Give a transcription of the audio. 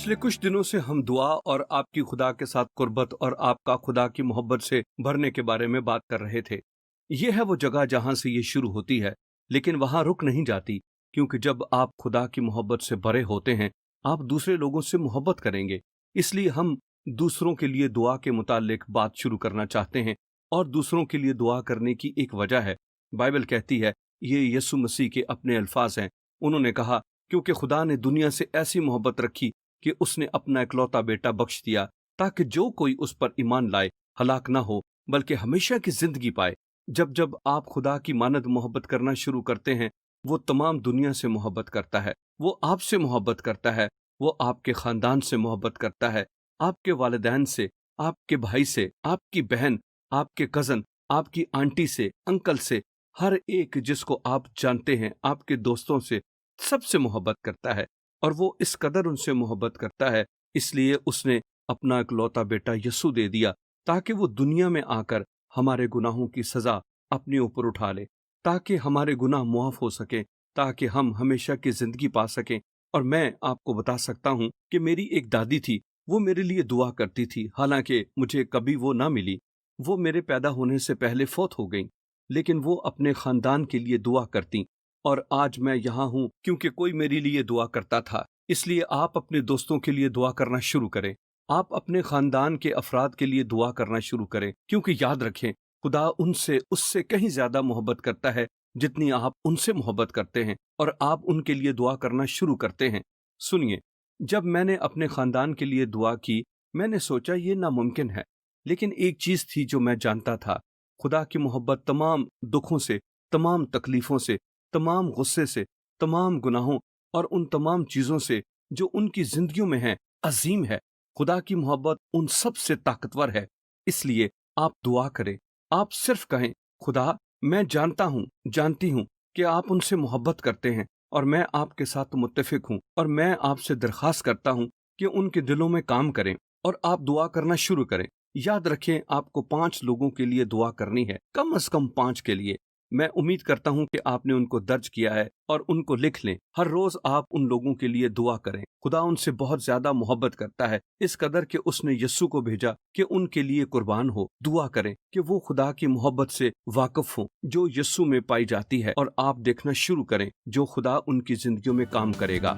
पिछले कुछ दिनों से हम दुआ और आपकी खुदा के साथ कुर्बत और आपका खुदा की मोहब्बत से भरने के बारे में बात कर रहे थे। ये है वो जगह जहां से ये शुरू होती है, लेकिन वहां रुक नहीं जाती, क्योंकि जब आप खुदा की मोहब्बत से भरे होते हैं आप दूसरे लोगों से मोहब्बत करेंगे। इसलिए हम दूसरों के लिए दुआ के मुतालिक बात शुरू करना चाहते हैं। और दूसरों के लिए दुआ करने की एक वजह है। बाइबल कहती है, ये यीशु मसीह के अपने अल्फाज हैं। उन्होंने कहा, क्योंकि खुदा ने दुनिया से ऐसी मोहब्बत रखी कि उसने अपना इकलौता बेटा बख्श दिया, ताकि जो कोई उस पर ईमान लाए हलाक ना हो बल्कि हमेशा की जिंदगी पाए। जब जब आप खुदा की मानद मोहब्बत करना शुरू करते हैं, वो तमाम दुनिया से मोहब्बत करता है। वो आपसे मोहब्बत करता है। वो आपके खानदान से मोहब्बत करता है, आपके वालिदैन से, आपके भाई से, आपकी बहन, आपके कजन, आपकी आंटी से, अंकल से, हर एक जिसको आप जानते हैं, आपके दोस्तों से, सबसे मोहब्बत करता है। और वो इस कदर उनसे मोहब्बत करता है, इसलिए उसने अपना इकलौता बेटा यीशु दे दिया, ताकि वो दुनिया में आकर हमारे गुनाहों की सजा अपने ऊपर उठा ले, ताकि हमारे गुनाह मुआफ हो सके, ताकि हम हमेशा की जिंदगी पा सकें। और मैं आपको बता सकता हूँ कि मेरी एक दादी थी, वो मेरे लिए दुआ करती थी, हालांकि मुझे कभी वो ना मिली। वो मेरे पैदा होने से पहले फौत हो गई, लेकिन वो अपने खानदान के लिए दुआ करती। और आज मैं यहाँ हूँ क्योंकि कोई मेरे लिए दुआ करता था। इसलिए आप अपने दोस्तों के लिए दुआ करना शुरू करें। आप अपने खानदान के अफराद के लिए दुआ करना शुरू करें, क्योंकि याद रखें, खुदा उनसे उससे कहीं ज्यादा मोहब्बत करता है जितनी आप उनसे मोहब्बत करते हैं, और आप उनके लिए दुआ करना शुरू करते हैं। सुनिए, जब मैंने अपने खानदान के लिए दुआ की, मैंने सोचा ये नामुमकिन है, लेकिन एक चीज थी जो मैं जानता था, खुदा की मोहब्बत तमाम दुखों से, तमाम तकलीफों से, तमाम गुस्से से, तमाम गुनाहों और उन तमाम चीजों से जो उनकी जिंदगियों में है, अजीम है। खुदा की मोहब्बत उन सब से ताकतवर है। इसलिए आप दुआ करें। आप सिर्फ कहें, खुदा, मैं जानता हूँ, जानती हूँ कि आप उनसे मोहब्बत करते हैं, और मैं आपके साथ मुत्तफिक हूँ, और मैं आपसे दरख्वास्त करता हूँ कि उनके दिलों में काम करें। और आप दुआ करना शुरू करें। याद रखें, आपको 5 लोगों के लिए दुआ करनी है, कम से कम 5 के लिए। मैं उम्मीद करता हूं कि आपने उनको दर्ज किया है और उनको लिख लें। हर रोज आप उन लोगों के लिए दुआ करें। खुदा उनसे बहुत ज्यादा मोहब्बत करता है, इस कदर कि उसने यस्सु को भेजा कि उनके लिए कुर्बान हो। दुआ करें कि वो खुदा की मोहब्बत से वाकिफ हो जो यस्सु में पाई जाती है, और आप देखना शुरू करें जो खुदा उनकी जिंदगियों में काम करेगा।